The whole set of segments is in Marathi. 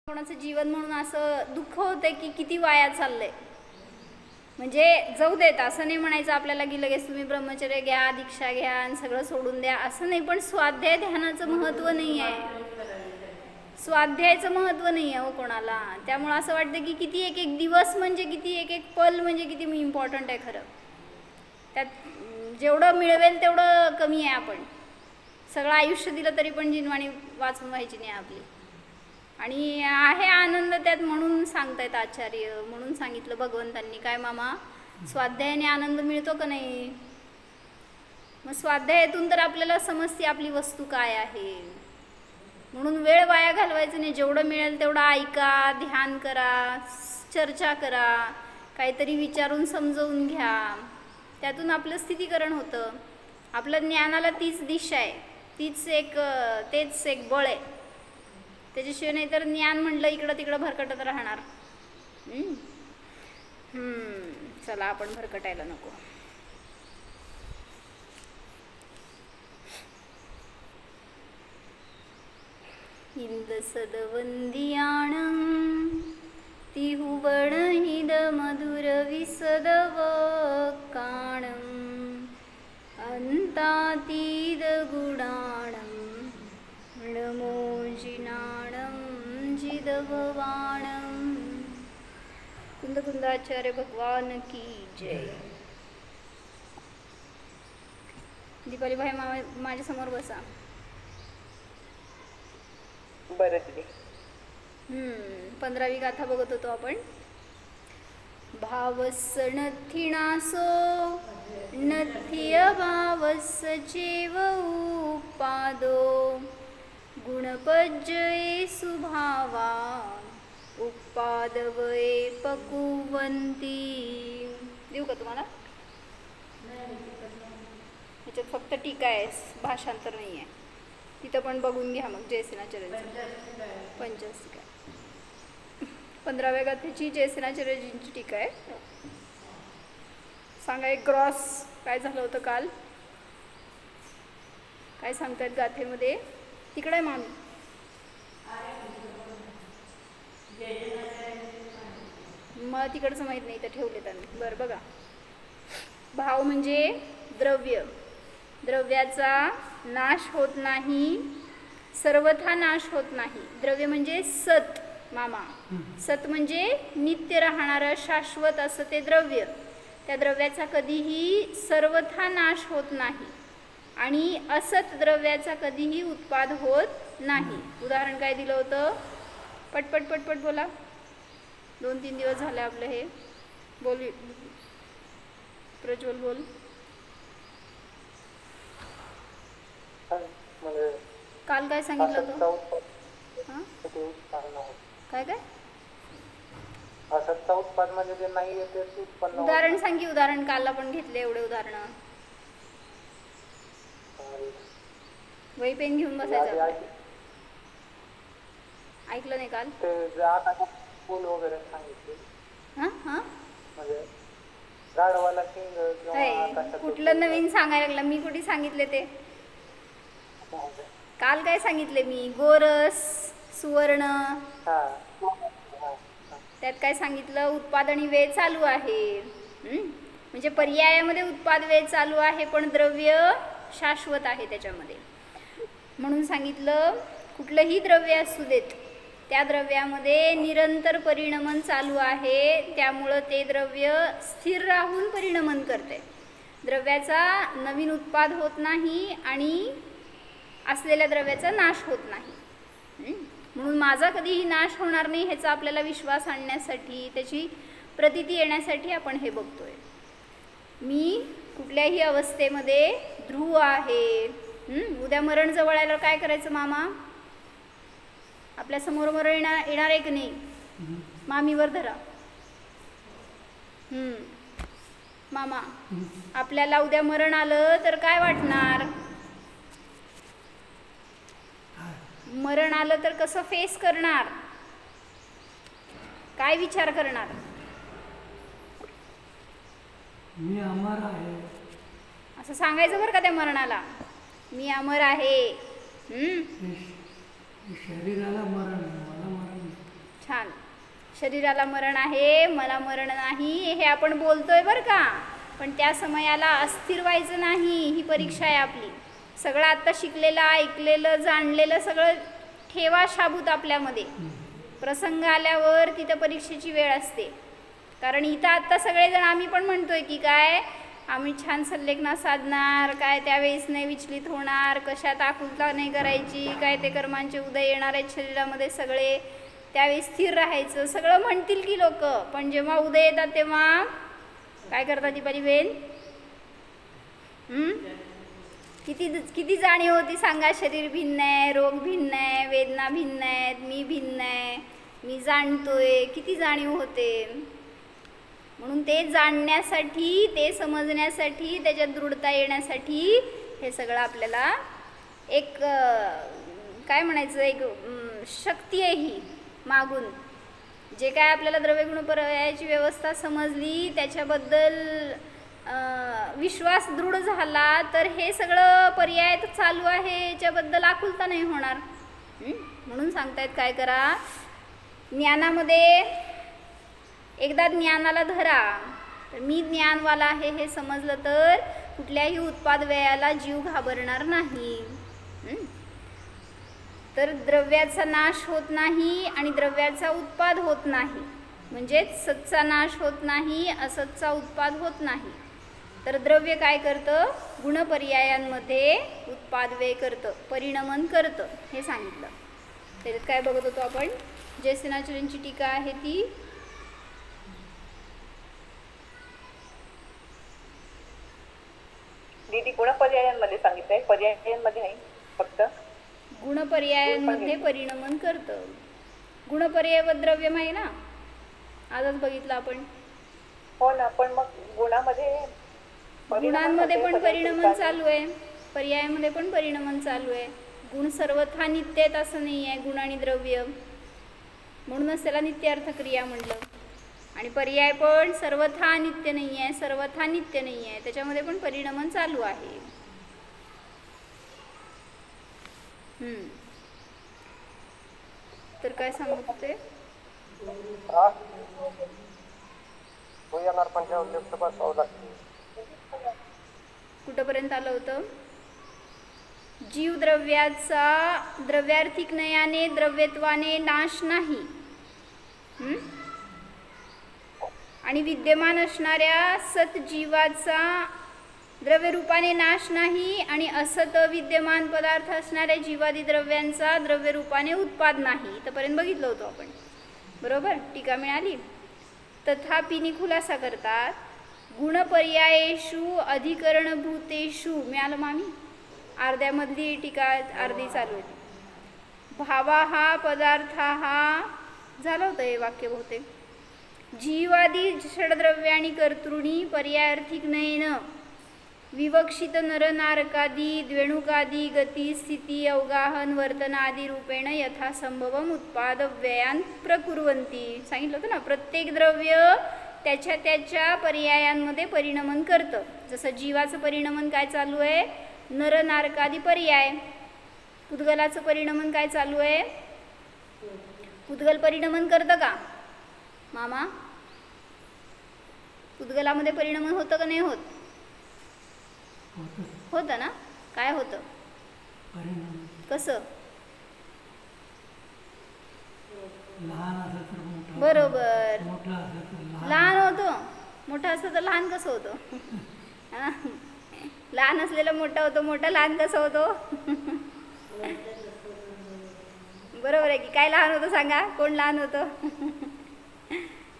कोणाचं जीवन म्हणून असं दुःख होतं की किती वाया चाललंय. म्हणजे जाऊ देत असं नाही म्हणायचं आपल्याला की लगेच तुम्ही ब्रह्मचर्य घ्या, दीक्षा घ्या आणि सगळं सोडून द्या असं नाही. पण स्वाध्याय ध्यानाचं महत्त्व नाही आहे, स्वाध्यायाचं महत्त्व नाही आहे हो कोणाला. त्यामुळं असं वाटतं की किती एक एक दिवस म्हणजे किती, एक एक पल म्हणजे किती इम्पॉर्टंट आहे. खरं त्यात जेवढं मिळवेल तेवढं कमी आहे. आपण सगळं आयुष्य दिलं तरी पण जिनवाणी वाचून व्हायची नाही आपली. आणि आहे आनंद त्यात म्हणून सांगतायत आचार्य, म्हणून सांगितलं भगवंतांनी. काय मामा, स्वाध्यायाने आनंद मिळतो का नाही? मग स्वाध्यायातून तर आपल्याला समजते आपली वस्तू काय आहे. म्हणून वेळ वाया घालवायचं नाही. जेवढं मिळेल तेवढं ऐका, ध्यान करा, चर्चा करा, काहीतरी विचारून समजवून घ्या. त्यातून आपलं स्थितीकरण होतं. आपलं ज्ञानाला तीच दिशा आहे, तेच एक बळ आहे. त्याच्याशिवाय नाही तर ज्ञान म्हटलं इकडं तिकडं भरकटत राहणार. चला आपण भरकटायला नको. इंद सदवंदियाणं तिहुवणहिद मधुर विसदव काणं अंतातीद गुणाणं नमोजिनाणं जिदभवाणं. कुंदाचार्य भगवान की जय. दीपाली भाई माझ्या समोर बसा. बरं. 15वी गाथा बघत होतो आपण. भावस्स नथिणासो नथिय भावस्स चेव उपादो गुणपज्जये सुभावा उपादवये पकुवंती. देऊ का तुम्हाला? ह्याच्यात फक्त टीका आहे, भाषांतर नाही आहे. तिथं पण बघून घ्या मग जयसेनाचार्यांचं पंचस्तिका. 15व्या गाथेची जयसेनाचार्यजींची टीका आहे. सांगा एक क्रॉस काय झालं होतं काल, काय सांगतायत गाथेमध्ये? तिकडे आहे मामी. मला तिकडचं माहीत नाही, तर ठेवले त्यांनी. बरं बघा, भाव म्हणजे द्रव्य. द्रव्याचा नाश होत नाही, सर्वथा नाश होत नाही. द्रव्य म्हणजे सत मामा. सत म्हणजे नित्य राहणारं शाश्वत असं ते द्रव्य. त्या द्रव्याचा कधीही सर्वथा नाश होत नाही आणि असत द्रव्याचा कधीही उत्पाद होत नाही. उदाहरण काय दिलं होतं? पटपट पटपट बोला. 2-3 दिवस झाले आपलं हे. बोल प्रज्वल, बोल. काल काय सांगितलं होतं? काय काय उदाहरण सांगी. उदाहरण काल आपण घेतले एवढे उदाहरण. वही पेन घेऊन बसायचं. ऐकलं नाही काल? कुठलं नवीन सांगायला लागलं? मी कुठे सांगितले ते? काल काय सांगितले मी? गोरस, सुवर्ण. त्यात काय सांगितलं? उत्पादनी वेळ चालू आहे. म्हणजे पर्यायामध्ये उत्पाद वेळ चालू आहे, पण द्रव्य शाश्वत आहे त्याच्यामध्ये. म्हणून सांगितलं कुठलंही द्रव्य असू देत, त्या द्रव्यामध्ये निरंतर परिणमन चालू आहे. त्यामुळं ते द्रव्य स्थिर राहून परिणमन करते. द्रव्याचा नवीन उत्पाद होत नाही आणि असलेल्या द्रव्याचा नाश होत नाही. म्हणून माझा कधीही नाश होणार नाही ह्याचा आपल्याला विश्वास आणण्यासाठी, त्याची प्रतीती येण्यासाठी आपण हे बघतोय. मी कुठल्याही अवस्थेमध्ये ध्रुव आहे. उद्या मरण जवळ आल्यावर काय करायचं मामा? आपल्या समोर मरण येणार आहे की नाही? मामीवर धरा. मामा, आपल्याला उद्या मरण आलं तर काय वाटणार? मरण आलं तर कसं फेस करणार? काय विचार करणार? मी अमर आहे असं सांगायचं बरं का त्या मरणाला. मी अमर आहे. शरीराला मरण, मला मरण. छान. शरीराला मरण आहे, मला मरण नाही, हे आपण बोलतोय बरं का, पण त्या समयाला अस्थिर व्हायचं नाही. ही परीक्षा आहे आपली. सगळं आत्ता शिकलेलं, ऐकलेलं, जाणलेलं सगळं ठेवा शाबूत आपल्यामध्ये. प्रसंग आल्यावर तिथं परीक्षेची वेळ असते. कारण इथं आत्ता सगळेजण आम्ही पण म्हणतोय की काय आम्ही छान संलेखना साधणार, काय त्यावेळेस नाही विचलित होणार, कशात आकुलता नाही करायची, काय ते कर्मांचे उदय येणार आहेत शरीरामध्ये सगळे, त्यावेळेस स्थिर राहायचं, सगळं म्हणतील की लोक. पण जेव्हा उदय येतात तेव्हा काय करतात दीपाली बेन? किती किती जाणीव होती सांगा. शरीर भिन्न आहे, रोग भिन्न आहे, वेदना भिन्न आहेत, मी भिन्न आहे, मी जाणतोय, किती जाणीव होते. म्हणून ते जाणण्यासाठी, ते समजण्यासाठी, त्याच्यात दृढता येण्यासाठी हे सगळं आपल्याला एक काय म्हणायचं, एक शक्ती आहे ही मागून. जे काय आपल्याला द्रव्यगुणपर्यायाची व्यवस्था समजली, त्याच्याबद्दल विश्वास दृढ झाला, तर हे सगळं पर्याय चालू आहे, याच्याबद्दल आकुलता नाही होणार. म्हणून सांगतायत काय करा, ज्ञानामध्ये एकदा ज्ञानाला धरा. तर मी ज्ञानवाला आहे हे समजलं तर कुठल्याही उत्पाद व्ययाला जीव घाबरणार नाही. तर द्रव्याचा नाश होत नाही आणि द्रव्याचा उत्पाद होत नाही, म्हणजेच सतचा नाश होत नाही, असतचा उत्पाद होत नाही. तर द्रव्य काय करतं? गुणपर्यायांमध्ये उत्पाद व्यय करतं, परिणमन करतं, हे सांगितलं. त्याच्यात काय बघत होतो आपण? जयसेनाचार्यांची टीका आहे ती दीदी गुणपर्यायांमध्ये सांगितलंय, पर्यायांमध्ये नाही, फक्त गुणपर्यायांमध्ये परिणमन करतं. गुणपर्याय व द्रव्य माहिती ना, आजच बघितलं आपण. हो ना, पण मग गुणांमध्ये पण परिणमन चालू आहे, पर्यायामध्ये पण परिणमन चालू आहे. गुण सर्वथा नित्य आहेत असं नाही आहे, गुण आणि द्रव्य, म्हणूनच त्याला नित्यार्थ क्रिया म्हटलं. आणि पर्याय पण सर्वथा नित्य नाही आहे, सर्वथा नित्य नाही आहे, त्याच्यामध्ये पण परिणमन चालू आहे. तर काय सांगत होते? कुठपर्यंत आलं होतं? जीव द्रव्याचा द्रव्यार्थिक नयाने द्रव्यत्वाने नाश नाही, आणि विद्यमान असणाऱ्या सतजीवाचा द्रव्यरूपाने नाश नाही, आणि असत विद्यमान पदार्थ असणाऱ्या जीवादी द्रव्यांचा द्रव्यरूपाने उत्पाद नाही. इथपर्यंत बघितलं होतं आपण, बरोबर? टीका मिळाली. तथापि खुलासा करतात, गुणपर्यायेषु अधिकरणभूतेषु, मिळालं मामी? अर्ध्यामधली टीका अर्धी चालू होती. भावा हा पदार्था हा झालं होतं हे वाक्य बहुतेक. जीवादी षडद्रव्याणी कर्तृणी पर्यायार्थिक नयन विवक्षित नरनारकादी द्वेणुकादी गती स्थिती अवगाहन वर्तनादी रूपेण यथासंभवम उत्पाद व्ययान प्रकुर्वन्ति. सांगितलं होतं ना, प्रत्येक द्रव्य त्याच्या त्याच्या पर्यायांमध्ये परिणमन करतं. जसं जीवाचं परिणमन काय चालू आहे? नरनारकादी पर्याय. पुद्गलाचं परिणमन काय चालू आहे? पुद्गल परिणमन करतं का मामा? पुद्गलामध्ये परिणमन होतं का नाही होत? होतं ना. काय होतं? कसं? बरोबर, लहान होतं. मोठा असतं तर लहान कसं होतं? लहान असलेलं मोठं होतं, मोठं लहान कसं होतं? बरोबर आहे की? काय लहान होतं सांगा? कोण लहान होतं?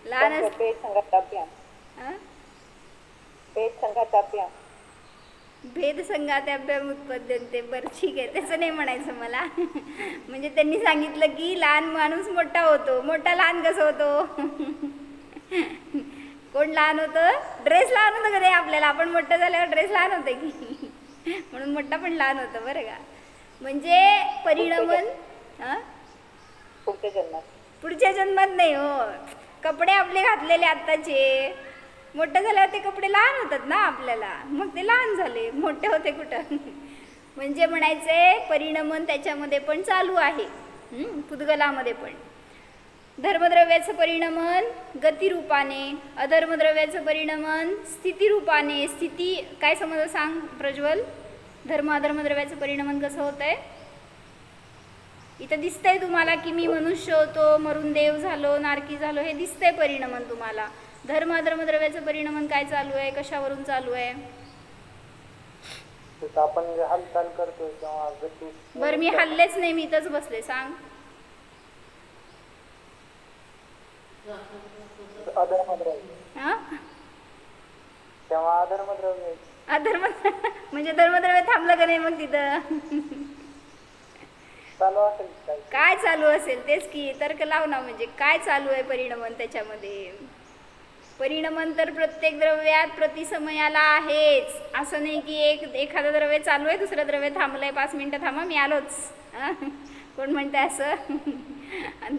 लहान भेद संघात्याभ्याम उत्पद्यन्ते. बरं ठीक आहे, त्याचं नाही म्हणायचं मला. म्हणजे त्यांनी सांगितलं की लहान माणूस मोठा होतो, मोठा लहान कसं होतो? कोण लहान होतं? ड्रेस लहान होतं का नाही आपल्याला? आपण मोठं झाल्यावर ड्रेस लहान होतं की, म्हणून मोठा पण लहान होतं, बरं का? म्हणजे परिणमन पुढच्या जन्मात नाही हो. कपडे आपले घातलेले आत्ताचे, मोठं झाल्यावर ते कपडे लहान होतात ना आपल्याला, मग ते लहान झाले, मोठे होते कुठं? म्हणजे म्हणायचे परिणमन त्याच्यामध्ये पण चालू आहे, पुद्गलामध्ये पण. धर्मद्रव्याचं परिणमन गतिरूपाने, अधर्मद्रव्याचं परिणमन स्थितीरूपाने. स्थिती काय समजलं सांग प्रज्वल? धर्म अधर्मद्रव्याचं परिणमन कसं होत आहे? इथं दिसतंय तुम्हाला की मी मनुष्य होतो, मरून देव झालो, नारकी झालो, हे दिसतंय परिणमन तुम्हाला. धर्म अधर्मद्रव्याचं परिणमन काय चालू आहे, कशावरून चालू आहे? आपण हालचाल करतोय किंवा गती. बरं मी हल्लेच नाही, मी इथंच बसले. सांग. अधर्मद्रव्य. हा तेव्हा अधर्मद्रव्य. अधर्म म्हणजे धर्मद्रव्य थांबलं का नाही मग तिथं? चालू असेल काय चालू असेल तेच की तर्क लाव ना. म्हणजे काय चालू आहे परिणमन त्याच्यामध्ये? परिणमन तर प्रत्येक द्रव्यात प्रतिसमयाला आहेच. असं नाही की एखादं द्रव्य चालू आहे, दुसरं द्रव्य थांबलंय, 5 मिनिटं थांबा मी आलोच. कोण म्हणतंय असं?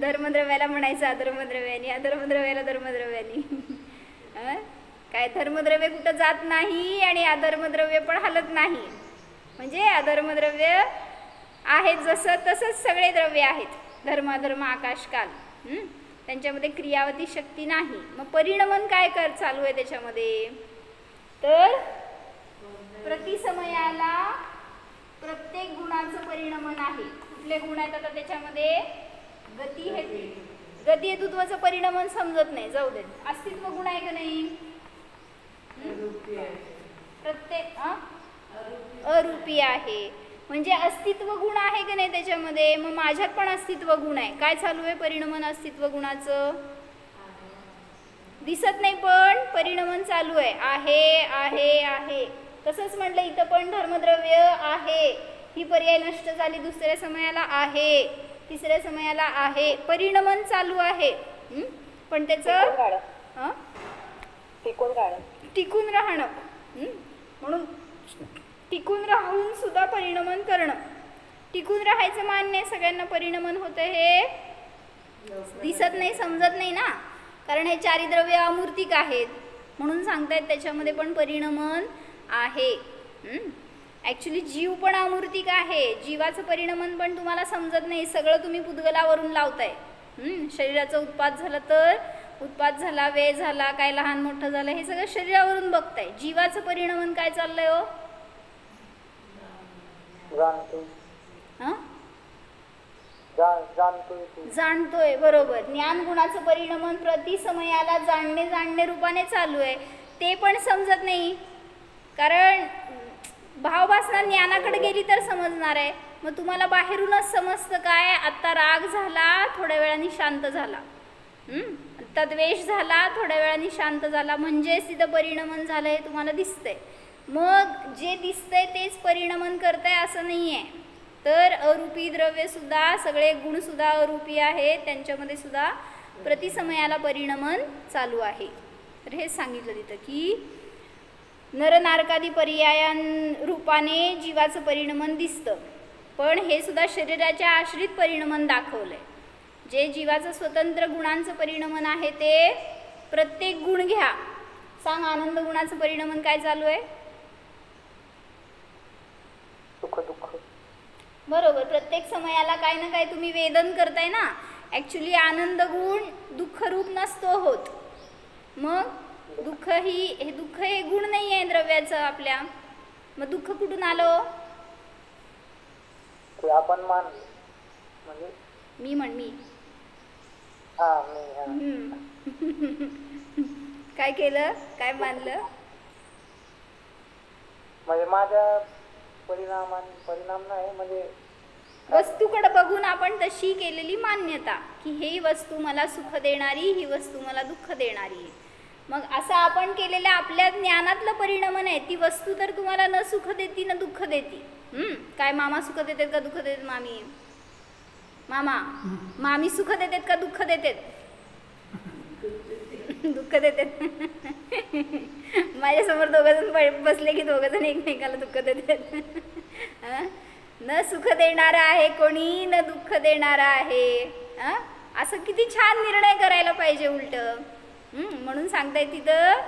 धर्मद्रव्याला म्हणायचं अधर्मद्रव्यानी, अधर्मद्रव्याला धर्मद्रव्यानी. काय धर्मद्रव्य कुठं जात नाही आणि अधर्मद्रव्य पण हलत नाही. म्हणजे अधर्मद्रव्य आहेत जसं तसंच सगळे द्रव्य आहेत. धर्म अधर्म आकाश काल, त्यांच्यामध्ये क्रियावती शक्ती नाही. मग परिणमन काय चालू आहे त्याच्यामध्ये? तर प्रतिसमयाला प्रत्येक गुणाचं परिणमन आहे. कुठले गुण आहेत आता त्याच्यामध्ये? गती हे गती हेतुत्वाचं परिणमन समजत नाही, जाऊ देत. अस्तित्व गुण आहे का नाही? प्रत्येक अरूपी आहे. म्हणजे अस्तित्व गुण आहे की नाही त्याच्यामध्ये? मग माझ्यात पण अस्तित्व गुण आहे. काय चालू आहे परिणमन अस्तित्व गुणाचं? दिसत नाही पण परिणमन चालू आहे. आहे आहे आहे. तसंच म्हटलं इथं पण धर्मद्रव्य आहे, ही पर्याय नष्ट झाली. दुसऱ्या समयाला आहे, तिसऱ्या समयाला आहे, परिणमन चालू आहे. पण त्याचं टिकून राहणं, म्हणून टिकून राहून सुद्धा परिणमन करणं. टिकून राहायचं मान्य, सगळ्यांना परिणमन होतं हे दिसत नाही, समजत नाही ना. कारण हे चारी द्रव्य अमूर्तिक आहेत म्हणून सांगतायत त्याच्यामध्ये पण परिणमन आहे. ॲक्च्युली जीव पण अमूर्तिक आहे. जीवाचं परिणमन पण तुम्हाला समजत नाही. सगळं तुम्ही पुद्गलावरून लावताय. शरीराचं उत्पाद झालं तर उत्पाद झाला, वेळ झाला, काय लहान मोठं झालं, हे सगळं शरीरावरून बघताय. जीवाचं परिणमन काय चाललंय हो? जाणतोय. बरोबर. ज्ञान गुणाचं परिणमन प्रतिसमयाला जाणणे रूपाने चालू आहे. ते पण समजत नाही, कारण भावभासना ज्ञानाकडे गेली तर समजणार आहे. मग तुम्हाला बाहेरूनच समजतं काय? आता राग झाला, थोड्या वेळाने शांत झाला. आता द्वेष झाला, थोड्या वेळाने शांत झाला, म्हणजेच तिथं परिणमन झालं हे तुम्हाला दिसतंय. मग जे दिसतंय तेच परिणमन करतंय असं नाही आहे. तर अरूपी द्रव्यसुद्धा, सगळे गुणसुद्धा अरूपी आहेत, त्यांच्यामध्ये सुद्धा प्रतिसमयाला परिणमन चालू आहे. तर हेच सांगितलं तिथं की नरनारकादी पर्यायां जीवाचं परिणमन दिसतं. पण हे सुद्धा शरीराच्या आश्रित परिणमन दाखवलंय. जे जीवाचं स्वतंत्र गुणांचं परिणमन आहे ते प्रत्येक गुण घ्या. सांग, आनंद गुणाचं परिणमन काय चालू आहे? सुख दुःख. बरोबर. प्रत्येक समयाला काय ना काय तुम्ही वेदन करताय ना. ॲक्च्युली आनंद गुण दुःखरूप नसतो होत. मग दुःख हे गुण नाही आहे द्रव्याचं आपल्या. मग दुःख कुठून आलं? आपण मान म्हणजे मी काय केलं? काय मानलं? म्हणजे माझ्या परिणाम नाही, म्हणजे वस्तूकडे बघून आपण तशी केलेली मान्यता की ही वस्तू मला सुख देणारी, ही वस्तू मला दुःख देणारी. मग असं आपण केलेल्या आपल्या ज्ञानातलं परिणमन आहे. ती वस्तू तर तुम्हाला न सुख देती न दुःख देती. काय मामा सुख देतात का दुःख देतात? मामी सुख देतात का दुःख देतात? दुःख देतात. माझ्यासमोर दोघंजण बसले की दोघंजण एकमेकाला दुःख देतात. न सुख देणारा आहे कोणी, न दुःख देणारा आहे. असं किती छान निर्णय करायला पाहिजे उलट. म्हणून सांगताय तिथं.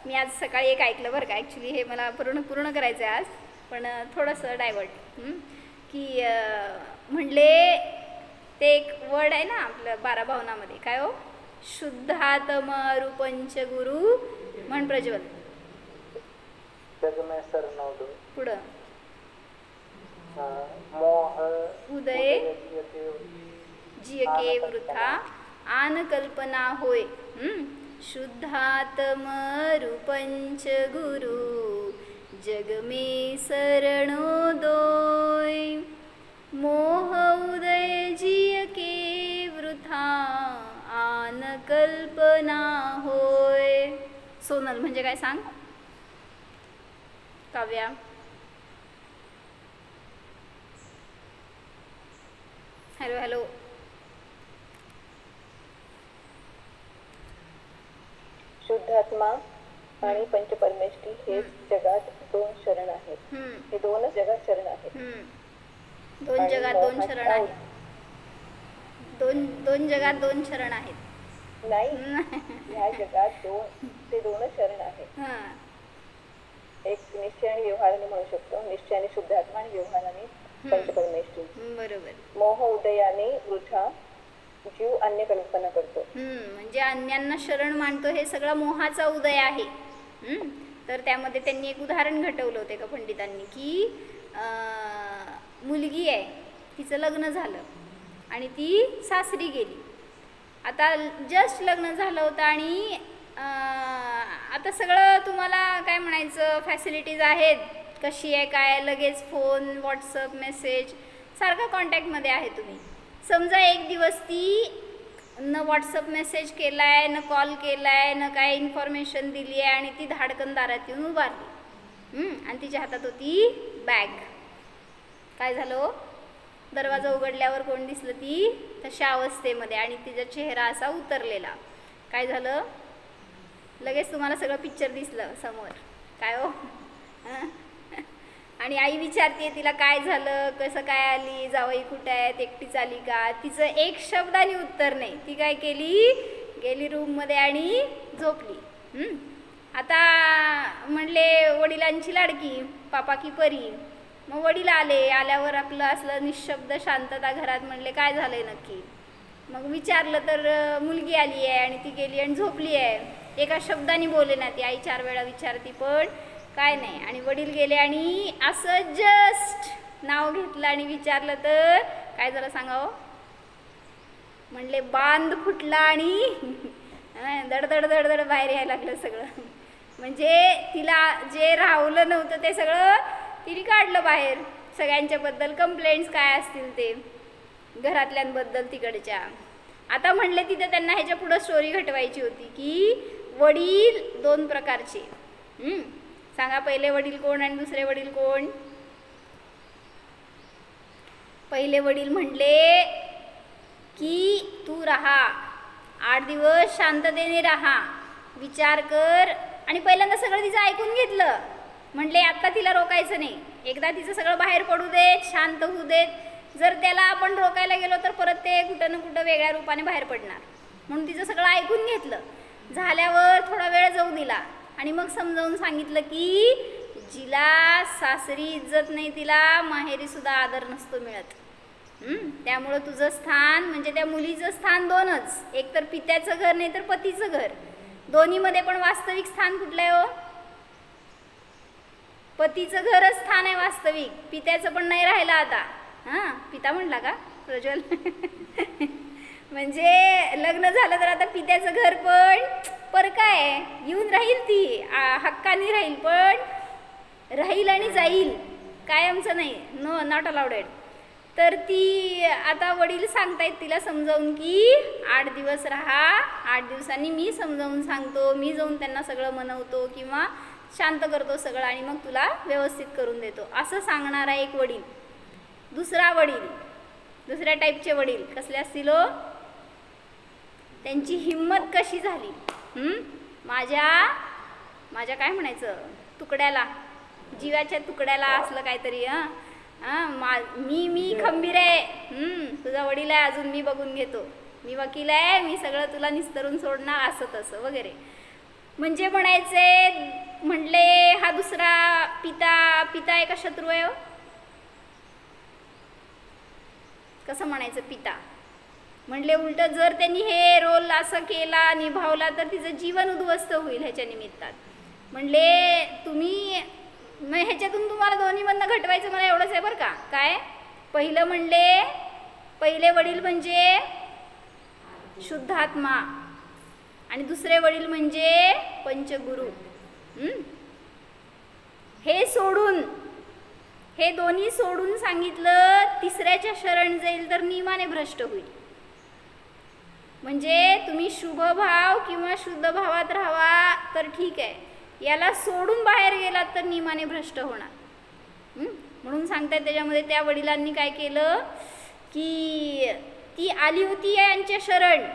मी आज सकाळी एक ऐकलं बरं का. ॲक्च्युली हे मला पूर्ण करायचं आहे आज, पण थोडंसं डायवर्ट. की म्हणले ते एक वर्ड आहे ना आपलं 12 भावनामध्ये. काय हो? शुद्धात्मा पंच गुरु म्हण प्रज्वल. जग में सरनवतो पुढं मोह उदय जियते जियके वृथा आन कल्पना होय. शुद्धात्म रूपंच गुरु जग में शरणोदय मोह उदय जियके वृथा आन कल्पना होय. सोनल म्हणजे काय सांग? Kavya hello hello. शुद्धात्मा आणि पंचपरमेष्ठी हे जगात 2 शरण आहेत. हे 2च जगात शरण आहेत. दोन जगात 2 शरण आहेत. दोन जगात 2 शरण आहेत. नाही, ह्या जगात 2च शरण आहेत. एक निश्चय आणि व्यवहाराने म्हणू शकतो. निश्चय आणि शुद्धात्मा आणि व्यवहाराने पंचपरमेष्ठी. बरोबर. मोह उदयाने वृथा जीव अन्य कल्पना करतो. म्हणजे अन्यांना शरण मानतो हे सगळा मोहाचा उदय आहे. तर त्यामध्ये त्यांनी एक उदाहरण घटवलं होते का पंडितांनी की मुलगी आहे, तिचं लग्न झालं आणि ती सासरी गेली. आता जस्ट लग्न झालं होतं आणि आता सगळं तुम्हाला काय म्हणायचं फॅसिलिटीज आहेत. कशी आहे काय, लगेच फोन व्हॉट्सअप मेसेज सारखा कॉन्टॅक्टमध्ये आहे तुम्ही. समजा एक दिवस ती न व्हॉट्सअप मेसेज केला आहे, न कॉल केला आहे, न काय इन्फॉर्मेशन दिली आहे आणि ती धाडकन दारात येऊन उभारली आणि तिच्या हातात होती बॅग. काय झालं? दरवाजा उघडल्यावर कोण दिसलं? ती तशा अवस्थेमध्ये आणि तिचा चेहरा असा उतरलेला. काय झालं? लगेच तुम्हाला सगळं पिक्चर दिसलं समोर. काय हो? आणि आई विचारते तिला काय झालं, कसं काय आली, जावई कुठे आहेत, एकटीच आली का? तिचं एक शब्दाने उत्तर नाही. ती काय केली? गेली रूममध्ये आणि झोपली. आता म्हणले वडिलांची लाडकी पापा की परी. मग वडील आल्यावर आपलं असलं निशब्द शांतता घरात. म्हणले काय झालंय नक्की? मग विचारलं तर मुलगी आली आहे आणि ती गेली आणि झोपली आहे. एका शब्दाने बोले ना ती. आई 4 वेळा विचारती पण काय नाही. आणि वडील गेले आणि असं जस्ट नाव घेतलं आणि विचारलं तर काय झालं सांगावं? म्हणले बांध फुटला आणि दडदड दडदड बाहेर यायला लागलं सगळं. म्हणजे तिला जे राहवलं नव्हतं ते सगळं तिने काढलं बाहेर. सगळ्यांच्याबद्दल कंप्लेंट्स काय असतील ते घरातल्यांबद्दल तिकडच्या. आता म्हणले तिथं त्यांना ह्याच्या पुढं स्टोरी घटवायची होती की वडील 2 प्रकारचे. सांगा पहिले वडील कोण आणि दुसरे वडील कोण? पहिले वडील म्हणले की तू राहा 8 दिवस शांततेने राहा, विचार कर. आणि पहिल्यांदा सगळं तिचं ऐकून घेतलं. म्हणले आता तिला रोकायचं नाही, एकदा तिचं सगळं बाहेर पडू देत, शांत होऊ देत. जर त्याला आपण रोकायला गेलो तर परत ते कुठं ना कुठं वेगळ्या रूपाने बाहेर पडणार. म्हणून तिचं सगळं ऐकून घेतलं. झाल्यावर थोडा वेळ जाऊ दिला आणि मग समजावून सांगितलं की जिला सासरी इज्जत नाही तिला माहेरी सुद्धा आदर नसतो मिळत. त्यामुळं तुझं स्थान म्हणजे त्या मुलीचं स्थान 2च. एक तर पित्याचं घर नाही तर पतीचं घर. दोन्हीमध्ये पण वास्तविक स्थान कुठलं आहे हो? पतीचं घरच स्थान आहे वास्तविक. पित्याचं पण नाही राहिलं आता. पिता म्हणला का प्रज्वल? म्हणजे लग्न झालं तर आता पित्याचं घर पण काय येऊन राहील, ती हक्काने राहील, पण राहील आणि जाईल, कायमचं नाही. Not allowed. तर ती आता वडील सांगतायत तिला समजावून की 8 दिवस राहा, 8 दिवसांनी मी समजावून सांगतो, मी जाऊन त्यांना सगळं मनवतो किंवा शांत करतो सगळं आणि मग तुला व्यवस्थित करून देतो, असं सांगणारा एक वडील. दुसरा वडील, दुसऱ्या टाईपचे वडील कसले असतील हो? त्यांची हिम्मत कशी झाली? माझ्या काय म्हणायचं तुकड्याला, जीवाच्या तुकड्याला असलं काहीतरी. मी खंबीर आहे, तुझा वडील आहे अजून, मी बघून घेतो, मी वकील आहे, मी सगळं तुला निस्तरून सोडणार, असं तसं वगैरे. म्हणजे म्हणायचे म्हटले हा दुसरा पिता आहे का शत्रू आहे? कसं म्हणायचं? पिता म्हणले उलट जर त्यांनी हे रोल असं केला निभावला तर तिचं जीवन उद्ध्वस्त होईल ह्याच्या निमित्तात. म्हणले तुम्ही मग ह्याच्यातून तुम्हाला दोन्हीमधनं घटवायचं मला एवढंच आहे बरं का. काय पहिलं म्हणले पहिले वडील म्हणजे शुद्धात्मा आणि दुसरे वडील म्हणजे पंचगुरु. हे सोडून हे दोन्ही सोडून सांगितलं तिसऱ्याच्या शरण जाईल तर नियमाने भ्रष्ट होईल. म्हणजे तुम्ही शुभ भाव किंवा शुद्ध भावात राहावा तर ठीक आहे, याला सोडून बाहेर गेलात तर नियमाने भ्रष्ट होणार. म्हणून सांगतात त्याच्यामध्ये त्या वडिलांनी काय केलं की ती आली होती यांच्या शरण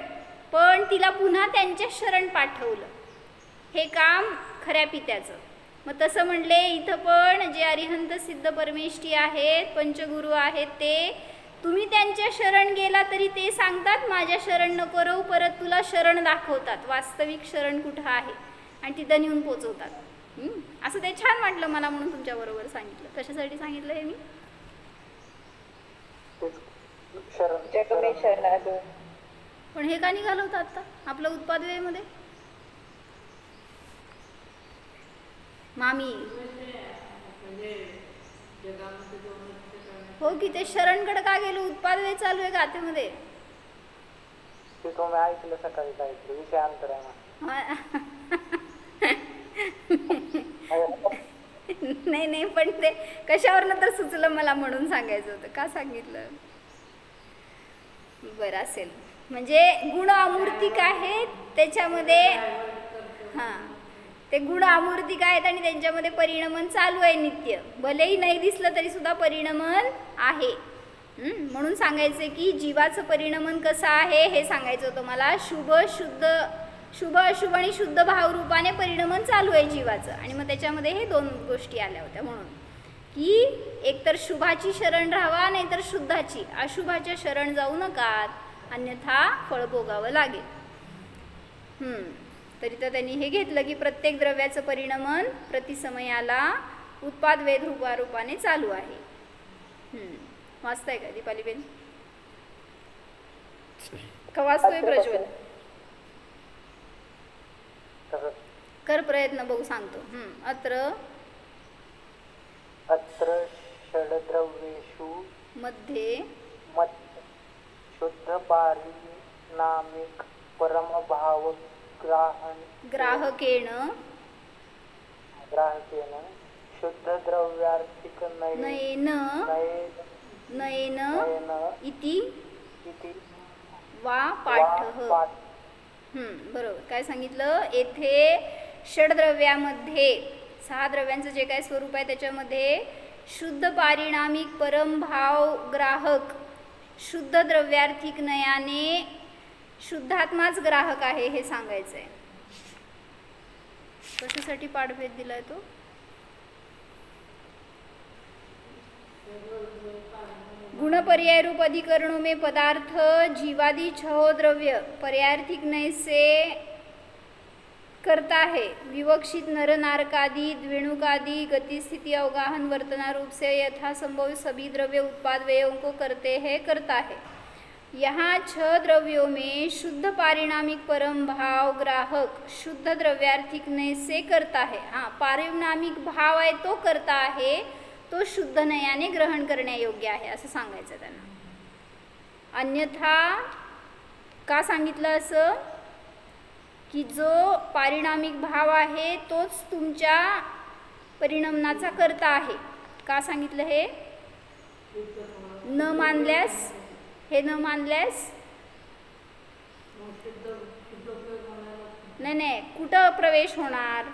पण तिला पुन्हा त्यांच्या शरण पाठवलं. हे काम खऱ्या पित्याचं. मग तसं म्हणले इथं पण जे अरिहंत सिद्ध परमेष्ठी आहेत पंचगुरु आहेत ते तुम्ही त्यांच्या शरण गेला तरी ते सांगतात माझ्या शरण नको राहू, परत तुला शरण दाखवतात वास्तविक शरण कुठं आहे आणि तिथं नेऊन पोचवतात. असं ते छान वाटलं मला म्हणून तुमच्याबरोबर सांगितलं. कशासाठी सांगितलं हे मी? पण हे का निघालं होतं आता आपलं उत्पाद वेळेमध्ये मामी? हो की ते शरणकडे का गेलो? उत्पाद वेळ चालू आहे गातेमध्ये. ऐकलं सकाळी काय विषय अंतर आहे नाही नाही पण ते कशावरनं तर सुचलं मला म्हणून सांगायचं होतं. का सांगितलं बरं असेल. म्हणजे गुण अमूर्तिक आहेत त्याच्यामध्ये. हां ते गुण अमूर्तिक आहेत आणि त्यांच्यामध्ये परिणमन चालू आहे नित्य. भलेही नाही दिसलं तरी सुद्धा परिणमन आहे. म्हणून सांगायचं की जीवाचं परिणमन कसं आहे हे सांगायचं होतं मला. शुभ अशुभ आणि शुद्ध भावरूपाने परिणमन चालू आहे जीवाचं. आणि मग त्याच्यामध्ये हे दोन गोष्टी आल्या होत्या म्हणून की एकतर शुभाची शरण राहावा नाहीतर शुद्धाची. अशुभाच्या शरण जाऊ नकात अन्यथा फळ भोगावं लागेल. तरी तर त्यांनी हे घेतलं की प्रत्येक द्रव्याचं परिणमन प्रतिसमयाला उत्पाद वेद रूपाने चालू आहे. वाचताय का दीपालीबेन? का वाचतोय प्रज्वल? कर प्रयत्न बघू सांगतो. अत्र षड्द्रव्येषु मध्ये शुद्ध पारिणामिक परमभाव ग्राहकेण शुद्ध द्रव्यार्थिक नयेन इति वा पाठः. बरोबर. काय सांगितलं येथे? षडद्रव्यामध्ये 6 द्रव्यांचं जे काय स्वरूप आहे त्याच्यामध्ये शुद्ध पारिणामिक परमभाव ग्राहक शुद्ध द्रव्यार्थिक नयाने शुद्धात्माच ग्राहक आहे हे सांगायचं आहे. कशासाठी पाठभेद दिलाय तो? गुणपर्याय रूप अधिकरणों में पदार्थ जीवादि छहो द्रव्य पर्यार्थिक नय से करता है. विवक्षित नर नारकादि द्विणुकादि गति स्थिति अवगाहन वर्तना रूप से यथा संभव सभी द्रव्य उत्पाद व्ययों को करते हैं करता है. यहाँ 6 द्रव्यों में शुद्ध पारिणामिक परम भाव ग्राहक शुद्ध द्रव्यार्थिक नय से करता है. हाँ पारिणामिक भाव आहे तो करता आहे, तो शुद्ध नयाने ग्रहण करण्यायोग्य आहे असं सांगायचं त्यांना. अन्यथा का सांगितलं असं की जो पारिणामिक भाव आहे तोच तुमच्या परिणमनाचा करता आहे. का सांगितलं हे? न मानल्यास नाही कुठं प्रवेश होणार?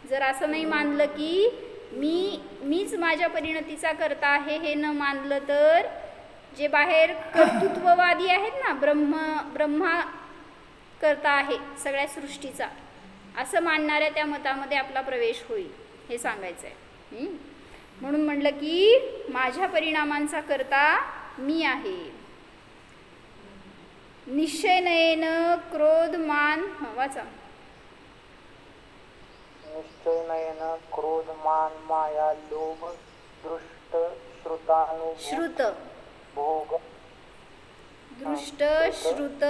जर असं नाही मानलं की मीच माझ्या परिणतीचा करता आहे हे न मानलं तर जे बाहेर कर्तृत्ववादी आहेत ना ब्रह्मा करता आहे सगळ्या सृष्टीचा असं मानणाऱ्या त्या मतामध्ये आपला प्रवेश होईल हे सांगायचं आहे. म्हणून म्हटलं की माझ्या परिणामांचा करता मी आहे. निश्चय नयेन क्रोध मान वाचा. निश्चय नयन क्रोध मान माया लोभ दृष्ट श्रुतानुभूत श्रुत दृष्ट श्रुत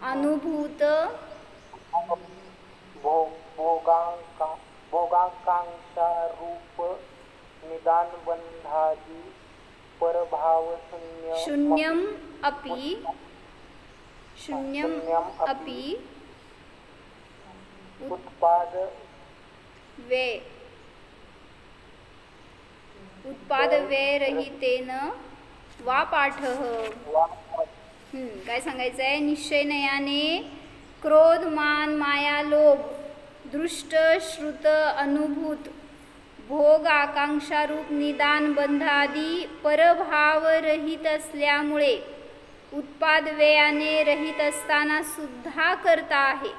अनुभूत भोगाकांक्षा रूप निदान बंधादी परभाव शून्यम अपि उत्पाद व्यय रहितेन वा पाठः. काय सांगायचं आहे? निश्चयनयाने क्रोध मान माया लोभ दृष्ट श्रुत अनुभूत भोग आकांक्षा रूप निदान बंध आदी परभाव रहित असल्यामुळे उत्पाद व्ययाने रहित असताना सुद्धा करता आहे.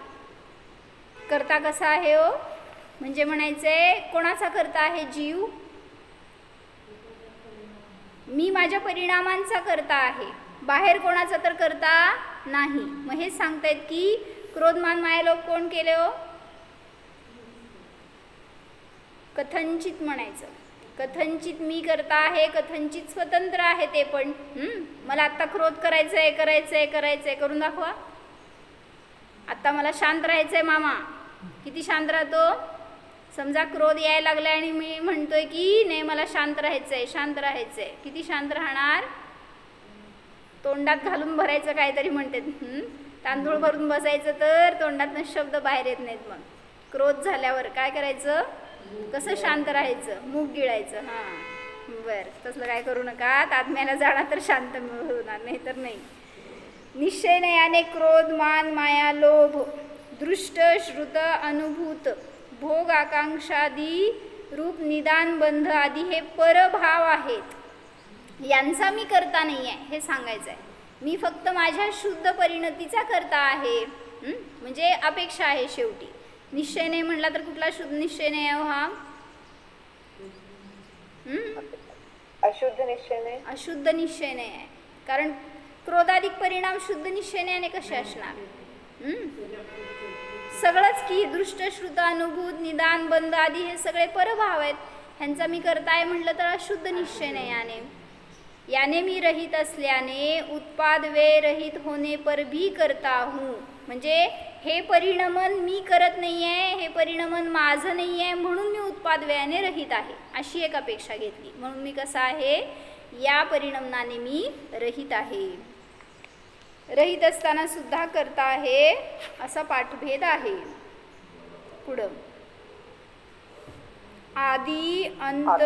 करता कसा आहे हो? म्हणजे म्हणायचंय कोणाचा करता आहे? जीव. मी माझ्या परिणामांचा करता आहे, बाहेर कोणाचा तर करता नाही. मग हे सांगतायत की क्रोधमान माया लोभ कोण केले हो? कथनचित म्हणायचं. कथनचित मी करता आहे, कथनचित स्वतंत्र आहे ते पण. मला आत्ता क्रोध करायचंय करून दाखवा. आत्ता मला शांत राहायचंय मामा, किती शांत राहतो? समजा क्रोध यायला लागला आणि मी म्हणतोय की नाही मला शांत राहायचंय, किती शांत राहणार? तोंडात घालून भरायचं काहीतरी म्हणते, तांदूळ भरून बसायचं तर तोंडातनं शब्द बाहेर येत नाहीत. मग क्रोध झाल्यावर काय करायचं? कसं शांत राहायचं? मूग गिळायचं. बरं, तसलं काय करू नका. आत्म्याला जाणार तर शांत होणार, नाही तर नाही. निश्चयनयाने क्रोध मान माया लोभ दृष्ट श्रुत अनुभूत भोग आकांक्षादी रूप निदान बंध आदी हे परभाव आहेत, यांचा मी करता नाही आहे हे सांगायचं आहे. मी फक्त माझ्या शुद्ध परिणतीचा करता आहे. म्हणजे अपेक्षा आहे शेवटी. निश्चय नाही म्हटला तर कुठला शुद्ध निश्चय नाही आहे हा? अशुद्ध निश्चय नाही. अशुद्ध निश्चय नाही आहे, कारण क्रोधाधिक परिणाम शुद्ध निश्चयाने कसे असणार? सगळंच की दृष्ट श्रुत अनुभूत निदान बंध आदी हे सगळे परभाव आहेत, ह्यांचा मी करताय म्हटलं तर अशुद्ध निश्चय नाही. याने मी रहित असल्याने उत्पाद व्यय रहित होणे पर भी करता हूँ. म्हणजे हे परिणमन मी करत नाही आहे, हे परिणमन माझं नाही आहे, म्हणून मी उत्पाद व्ययाने रहित आहे अशी एक अपेक्षा घेतली. म्हणून मी कसा आहे? या परिणमनाने मी रहित आहे. रहित असताना सुद्धा करता आहे असा पाठभेद आहे. पुढं आदि अंत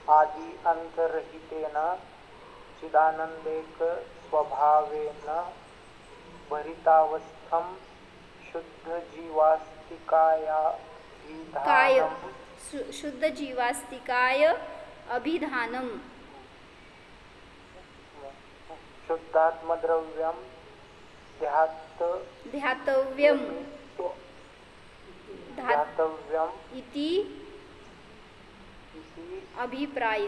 आदि अंतरहितेन चिदानंदेक स्वभावेन भरितावस्थं शुद्ध जीवास्तिकाय अभिधानम शुद्धात्मद्रव्यम ध्यातव्यम इति अभिप्राय.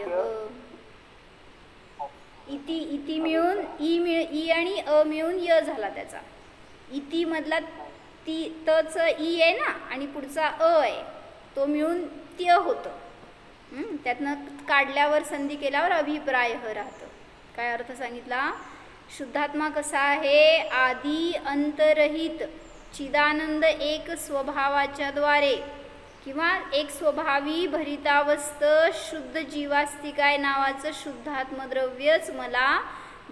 इति मिळून ई आणि अ मिळून य झाला त्याचा. इति मधला तच ई आहे ना आणि पुढचा अ आहे, तो मिळून त्य होतं. त्यातनं काढल्यावर संधी केल्यावर अभिप्राय राहतं. काय अर्थ सांगितला? शुद्धात्मा कसा आहे? आदि अंतरहित चिदानंद एक स्वभावाच्या द्वारे किंवा एक स्वभावी भरितावस्थ शुद्ध जीवास्तिकाय नावाचं शुद्धात्मद्रव्यच मला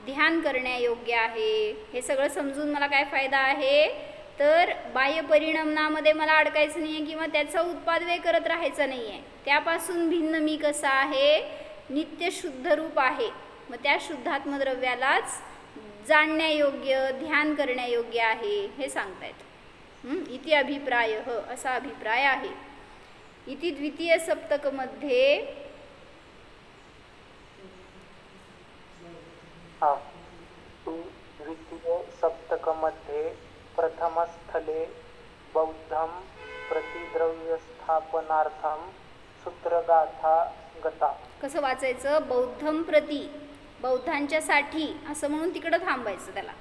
ध्यान करण्यायोग्य आहे. हे सगळं समजून मला काय फायदा आहे? तर बाह्य परिणमनामध्ये मला अडकायचं नाही आहे किंवा त्याचा उत्पादव्यय करत राहायचं नाही आहे. त्यापासून भिन्न मी कसा आहे? नित्य शुद्ध रूप आहे. मग त्या शुद्धात्मद्रव्यालाच जाणण्यायोग्य ध्यान करण्यायोग्य आहे हे सांगतायत. इति अभिप्राय असा अभिप्राय आहे. इति द्वितीय सप्तकमध्ये द्वितीय सप्तकमध्ये प्रथमस्थले बौद्धं प्रतिद्रव्यस्थापनार्थं सूत्रगाथा गता. कसं वाचायचं? बौद्धं प्रति, बौद्धांच्या साठी असं म्हणून तिकडं थांबायचं त्याला.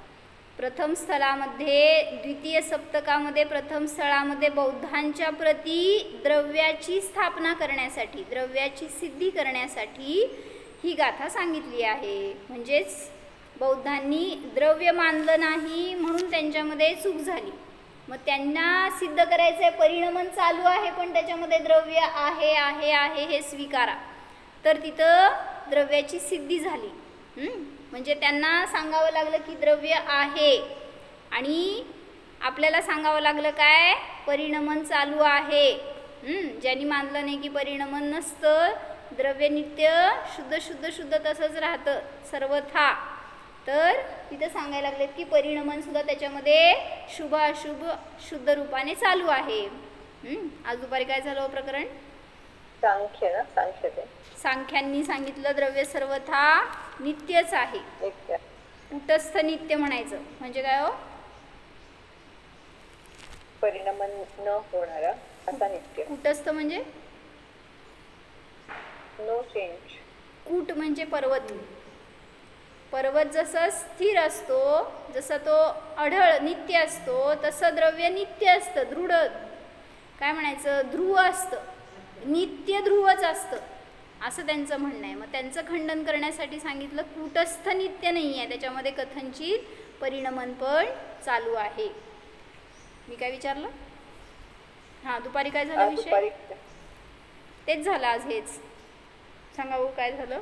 प्रथम स्थळामध्ये द्वितीय सप्तकामध्ये प्रथम स्थळामध्ये बौद्धांच्या प्रति द्रव्याची स्थापना करण्यासाठी, द्रव्याची सिद्धी करण्यासाठी ही गाथा सांगितली आहे. म्हणजेच बौद्धांनी द्रव्य मानलं नाही म्हणून त्यांच्यामध्ये चूक झाली. मग त्यांना सिद्ध करायचं आहे परिणमन चालू आहे पण त्याच्यामध्ये द्रव्य आहे आहे आहे हे स्वीकारा, तर तिथं द्रव्याची सिद्धी झाली. म्हणजे त्यांना सांगावं लागलं की द्रव्य आहे आणि आपल्याला सांगावं लागलं काय, परिणमन चालू आहे. ज्यांनी मानलं नाही की परिणमन नसतं, द्रव्य नित्य शुद्ध शुद्ध शुद्ध तसंच राहतं सर्वथा, तर तिथं सांगायला लागलेत की परिणमन सुद्धा त्याच्यामध्ये शुभ अशुभ शुद्ध रूपाने चालू आहे. आज दुपारी काय झालं प्रकरण? सांख्यांनी सांगितलं द्रव्य सर्वथा नित्यच आहे. कुटस्थ नित्य म्हणायचं म्हणजे काय हो? परिणमन न होणारा असा नित्य. कुटस्थ म्हणजे नो चेंज. कूट म्हणजे पर्वत. पर्वत जसं स्थिर असतो, जसं तो अढळ नित्य असतो, तसं द्रव्य नित्य असतं, दृढ काय म्हणायचं ध्रुव असतं, नित्य ध्रुवच असतं असं त्यांचं म्हणणं आहे. मग त्यांचं खंडन करण्यासाठी सांगितलं कूटस्थ नित्य नाही आहे, त्याच्यामध्ये कथनचित परिणमन पण चालू आहे. मी काय विचारलं? हां दुपारी काय झालं विषय? तेच झालं आज हेच. सांगा हो काय झालं?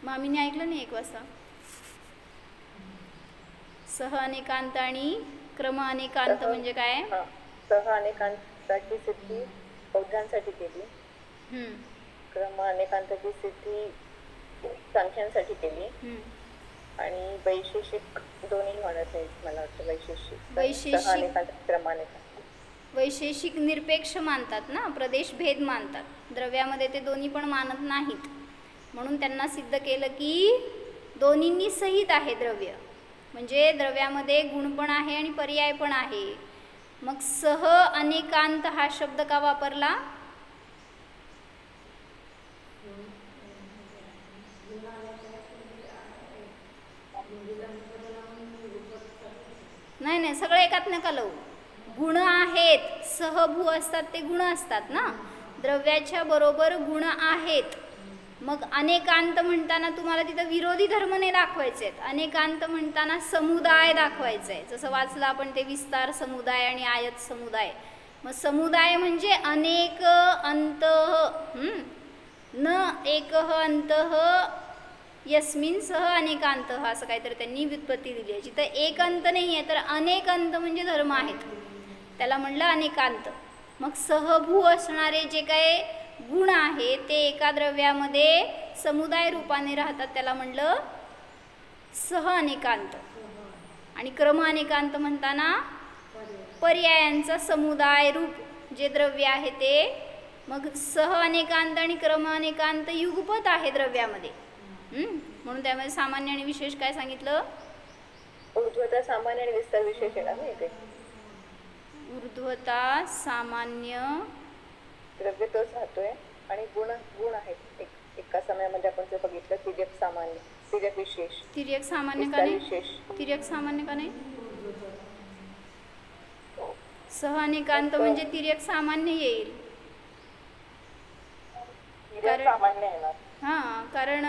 मामीने ऐकलं नाही 1 वाजता. सह अनेकांत आणि क्रम अनेकांत म्हणजे काय? सह अनेकांताची सिद्धी बौद्धांसाठी केली, क्रम अनेकांताची सिद्धी सांख्यांसाठी केली आणि वैशेषिक दोन्ही म्हणत आहेत मला वाटतं. वैशेषिक निरपेक्ष मानतात ना, प्रदेश भेद मानतात. द्रव्यामध्ये ते दोन्ही पण मानत नाहीत म्हणून त्यांना सिद्ध केलं की दोन्हींनी सहित आहे द्रव्य. म्हणजे द्रव्यामध्ये गुण पण आहे आणि पर्याय पण आहे. मग सह अनेकांत हा शब्द का वापरला? नाही नाही सगळं एकात नका लावू. गुण आहेत, सहभू असतात ते गुण असतात ना, द्रव्याच्या बरोबर गुण आहेत. मग अनेकांत म्हणताना तुम्हाला तिथं विरोधी धर्म नाही दाखवायचे आहेत, अनेकांत म्हणताना समुदाय दाखवायचं आहे. जसं वाचलं आपण ते विस्तार समुदाय आणि आयत समुदाय. मग समुदाय म्हणजे अनेक अंतः, न एकः अंतः यस्मिन सह अनेकांत असं काहीतरी त्यांनी व्युत्पत्ती दिली आहे. जिथं एक अंत नाही आहे तर अनेक अंत म्हणजे धर्म आहेत, त्याला म्हणलं अनेकांत. मग सहभू असणारे जे काही गुण आहेत ते एका द्रव्यामध्ये समुदाय रूपाने राहतात, त्याला म्हणलं सह अनेकांत. आणि क्रम अनेकांत म्हणताना पर्यायांचा समुदाय रूप जे द्रव्य आहे ते. मग सह अनेकांत आणि क्रम अनेकांत युगपत आहे द्रव्यामध्ये. म्हणून त्यामध्ये सामान्य आणि विशेष काय सांगितलं? ऊर्ध्वता सामान्य आणि विस्तार विशेष येणार नाही ते. ऊर्ध्वता सामान्य द्रव्य तोच राहतोय आणि गुण गुण आहेत एका समयामध्ये. आपण जर बघितलं तिर्यक सामान्य, तिर्यक विशेष. तिर्यक सामान्य का नाही? तिर्यक सामान्य का नाही? सह अनेकांत म्हणजे तिर्यक सामान्य येईल. सामान्य येणार. हां, कारण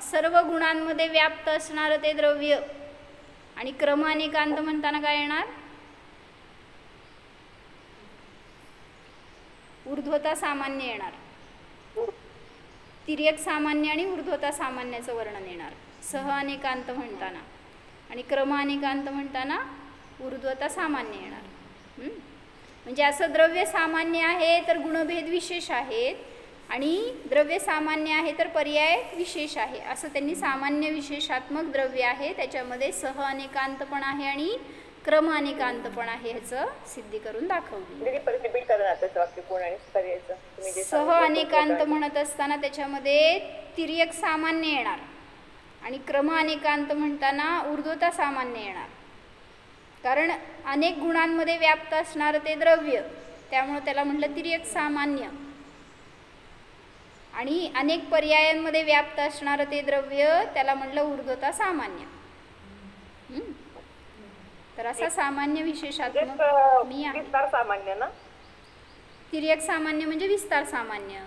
सर्व गुणांमध्ये व्याप्त असणारं ते द्रव्य. आणि क्रम अनेकांत म्हणताना काय येणार? ऊर्ध्वता सामान्य येणार. तिर्यक सामान्य आणि ऊर्ध्वता सामान्याचं वर्णन येणार सह अनेकांत म्हणताना. आणि क्रम अनेकांत म्हणताना ऊर्ध्वता सामान्य येणार. म्हणजे असं द्रव्य सामान्य आहे तर गुणभेद विशेष आहेत आणि द्रव्य सामान्य आहे तर पर्याय विशेष आहे, असं त्यांनी सामान्य विशेषात्मक द्रव्य आहे त्याच्यामध्ये सह अनेकांत पण आहे आणि क्रम अनेकांत पण आहे ह्याचं सिद्धी करून दाखवली. सह अनेकांत म्हणत असताना त्याच्यामध्ये तिर्यक सामान्य येणार आणि क्रम अनेकांत म्हणताना ऊर्ध्वता सामान्य येणार. कारण अनेक गुणांमध्ये व्याप्त असणारं ते द्रव्य, त्यामुळे त्याला म्हटलं तिर्यक सामान्य. आणि अनेक पर्यायांमध्ये व्याप्त असणारं ते द्रव्य त्याला म्हटलं ऊर्ध्वता सामान्य. तर असा सामान्य विशेषात्मक मी आहे. सामान्य ना, तिर्यक सामान्य म्हणजे विस्तार सामान्य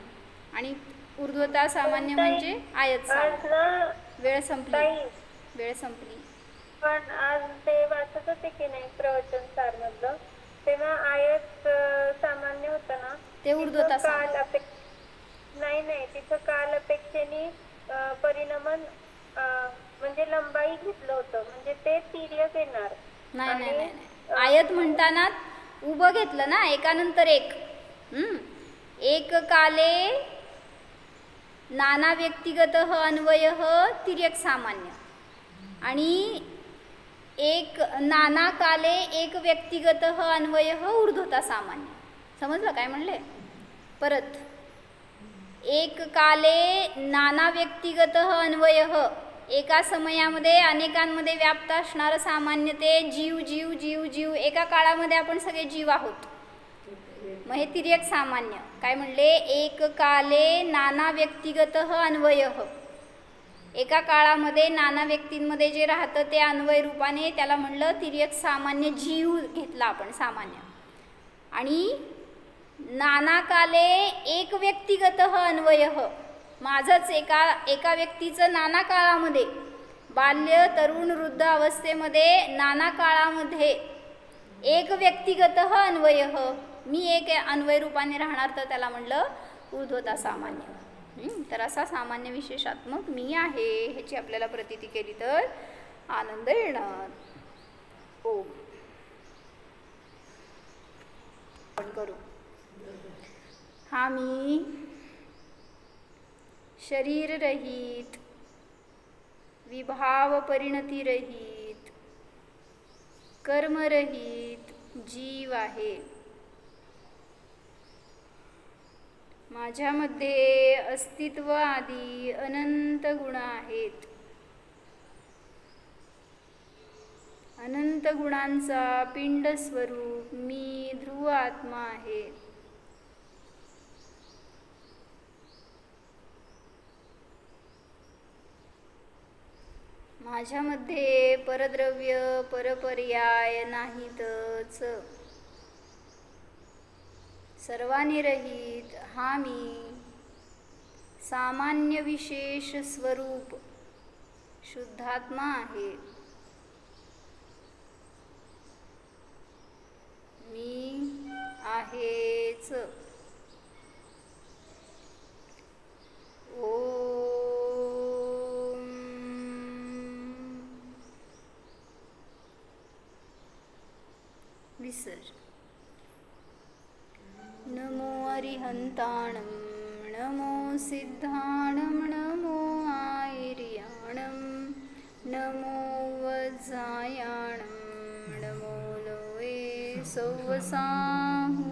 आणि ऊर्ध्वता सामान्य म्हणजे आयत सामान्य. वेळ संपली. पण आज ते वाचत होते की नाही प्रवचन सार मधलं, तेव्हा आयत सामान्य होतं ना, ते ऊर्ध्वता काल नाही तिथं काल अपेक्षेने परिणमन म्हणजे लंबाई घेतलं होतं, म्हणजे ते तिर्यक येणार. नाही. आयत म्हणताना उभं घेतलं ना, एकानंतर एक. एक काले नाना व्यक्तिगत अन्वय तिर्यक सामान्य, आणि एक नाना काले एक व्यक्तिगत अन्वय ऊर्ध्वता सामान्य. समजलं काय म्हणले? परत, एक काले नाना व्यक्तिगत अन्वय, एका समयामध्ये अनेकांमध्ये व्याप्त असणारं सामान्य ते जीव जीव जीव जीव. एका काळामध्ये आपण सगळे जीव आहोत, मग हे तिर्यक सामान्य. काय म्हणले? एक काले नाना व्यक्तिगत अन्वय, एका काळामध्ये नाना व्यक्तींमध्ये जे राहतं ते अन्वय रूपाने, त्याला म्हणलं तिर्यक सामान्य. जीव घेतला आपण सामान्य. आणि नाना काले एक व्यक्तिगत अन्वय, माझंच एका व्यक्तीचं नाना काळामध्ये, बाल्य तरुण वृद्ध अवस्थेमध्ये नाना काळामध्ये एक व्यक्तिगत अन्वय, मी एक अन्वय रूपाने राहणार, तर त्याला म्हणलं ऊर्ध्वता सामान्य. तर असा सामान्य विशेषात्मक मी आहे ह्याची आपल्याला प्रतीती केली तर आनंद येणार. ओम. आपण करू. हा मी शरीर रहित, विभाव परिणती रहित, कर्मरहित जीव आहे. माझ्यामध्ये अस्तित्व आदी अनंत गुण आहेत. अनंत गुणांचा पिंड स्वरूप मी ध्रुव आत्मा आहे. माझ्यामध्ये परद्रव्य परपर्याय नाहीतच. सर्वांनी रहित हा मी सामान्य विशेष स्वरूप शुद्धात्मा आहे. मी आहेच. ओम. विसर्जन. नमो अरिहंताणं, नमो सिद्धाणं, नमो आयर्याणं, नमो वज्रायाणं, नमो लोये सौवसाहु.